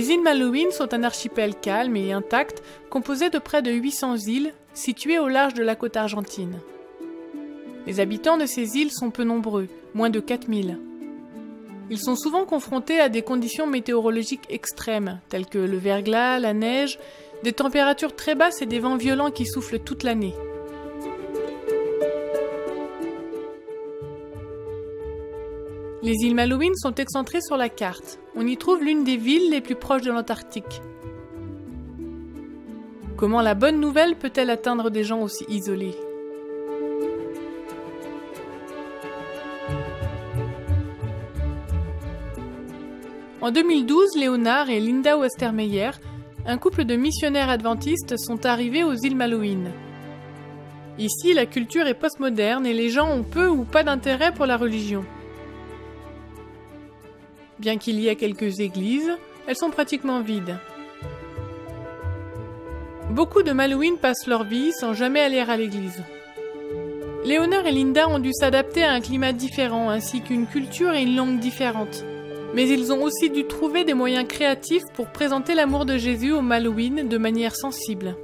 Les îles Malouines sont un archipel calme et intact, composé de près de 800 îles, situées au large de la côte argentine. Les habitants de ces îles sont peu nombreux, moins de 4000. Ils sont souvent confrontés à des conditions météorologiques extrêmes, telles que le verglas, la neige, des températures très basses et des vents violents qui soufflent toute l'année. Les îles Malouines sont excentrées sur la carte. On y trouve l'une des villes les plus proches de l'Antarctique. Comment la bonne nouvelle peut-elle atteindre des gens aussi isolés ? En 2012, Léonard et Linda Westermeyer, un couple de missionnaires adventistes, sont arrivés aux îles Malouines. Ici, la culture est postmoderne et les gens ont peu ou pas d'intérêt pour la religion. Bien qu'il y ait quelques églises, elles sont pratiquement vides. Beaucoup de Malouines passent leur vie sans jamais aller à l'église. Léonard et Linda ont dû s'adapter à un climat différent ainsi qu'une culture et une langue différentes. Mais ils ont aussi dû trouver des moyens créatifs pour présenter l'amour de Jésus aux Malouines de manière sensible.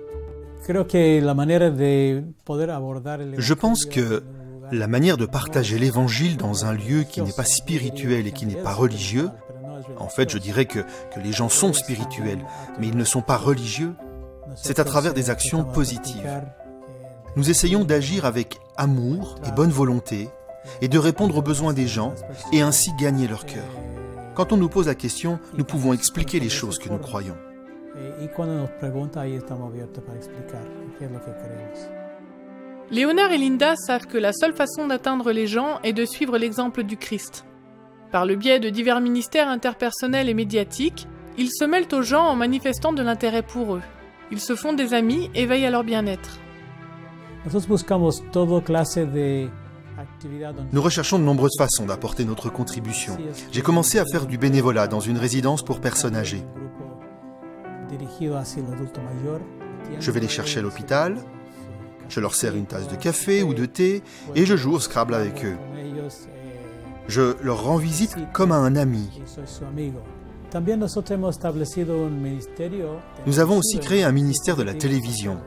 Je pense que la manière de partager l'évangile dans un lieu qui n'est pas spirituel et qui n'est pas religieux, en fait je dirais que les gens sont spirituels, mais ils ne sont pas religieux, c'est à travers des actions positives. Nous essayons d'agir avec amour et bonne volonté et de répondre aux besoins des gens et ainsi gagner leur cœur. Quand on nous pose la question, nous pouvons expliquer les choses que nous croyons. Léonard et Linda savent que la seule façon d'atteindre les gens est de suivre l'exemple du Christ. Par le biais de divers ministères interpersonnels et médiatiques, ils se mêlent aux gens en manifestant de l'intérêt pour eux. Ils se font des amis et veillent à leur bien-être. Nous recherchons de nombreuses façons d'apporter notre contribution. J'ai commencé à faire du bénévolat dans une résidence pour personnes âgées. Je vais les chercher à l'hôpital, je leur sers une tasse de café ou de thé et je joue au Scrabble avec eux. Je leur rends visite comme à un ami. Nous avons aussi créé un ministère de la télévision.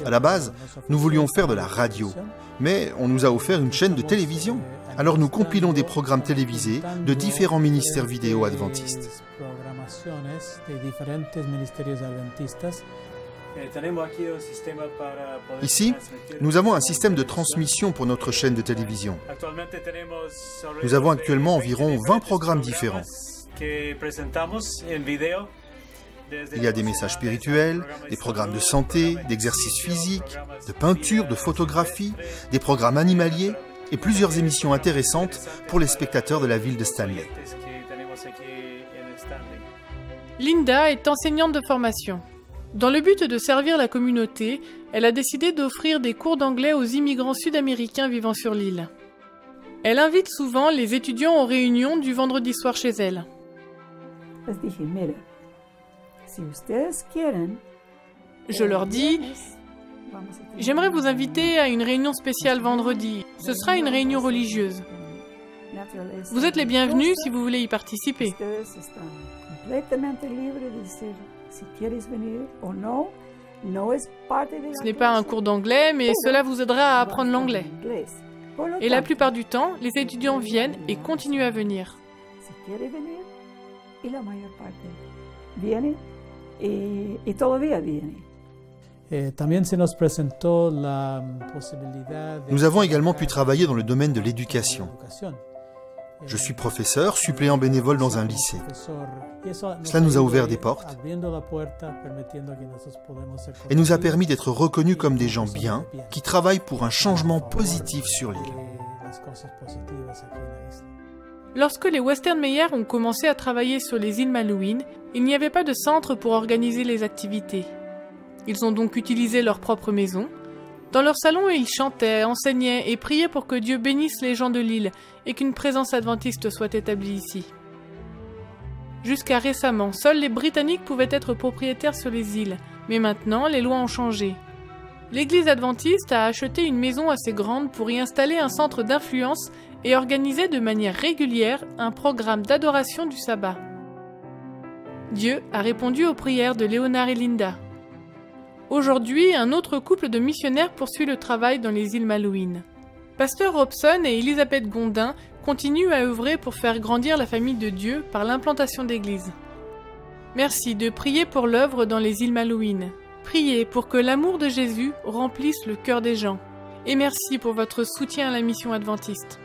À la base, nous voulions faire de la radio, mais on nous a offert une chaîne de télévision. Alors nous compilons des programmes télévisés de différents ministères vidéo adventistes. Ici, nous avons un système de transmission pour notre chaîne de télévision. Nous avons actuellement environ 20 programmes différents. Il y a des messages spirituels, des programmes de santé, d'exercice physique, de peinture, de photographie, des programmes animaliers et plusieurs émissions intéressantes pour les spectateurs de la ville de Stanley. Linda est enseignante de formation. Dans le but de servir la communauté, elle a décidé d'offrir des cours d'anglais aux immigrants sud-américains vivant sur l'île. Elle invite souvent les étudiants aux réunions du vendredi soir chez elle. Je leur dis, j'aimerais vous inviter à une réunion spéciale vendredi. Ce sera une réunion religieuse. Vous êtes les bienvenus si vous voulez y participer. Ce n'est pas un cours d'anglais, mais cela vous aidera à apprendre l'anglais. Et la plupart du temps, les étudiants viennent et continuent à venir. Nous avons également pu travailler dans le domaine de l'éducation. Je suis professeur, suppléant bénévole dans un lycée. Cela nous a ouvert des portes et nous a permis d'être reconnus comme des gens bien qui travaillent pour un changement positif sur l'île. Lorsque les Westermeyer ont commencé à travailler sur les îles Malouines, il n'y avait pas de centre pour organiser les activités. Ils ont donc utilisé leur propre maison. Dans leur salon, ils chantaient, enseignaient et priaient pour que Dieu bénisse les gens de l'île et qu'une présence adventiste soit établie ici. Jusqu'à récemment, seuls les Britanniques pouvaient être propriétaires sur les îles, mais maintenant, les lois ont changé. L'Église adventiste a acheté une maison assez grande pour y installer un centre d'influence et organiser de manière régulière un programme d'adoration du sabbat. Dieu a répondu aux prières de Léonard et Linda. Aujourd'hui, un autre couple de missionnaires poursuit le travail dans les îles Malouines. Pasteur Robson et Elisabeth Gondin continuent à œuvrer pour faire grandir la famille de Dieu par l'implantation d'églises. Merci de prier pour l'œuvre dans les îles Malouines. Priez pour que l'amour de Jésus remplisse le cœur des gens. Et merci pour votre soutien à la mission adventiste.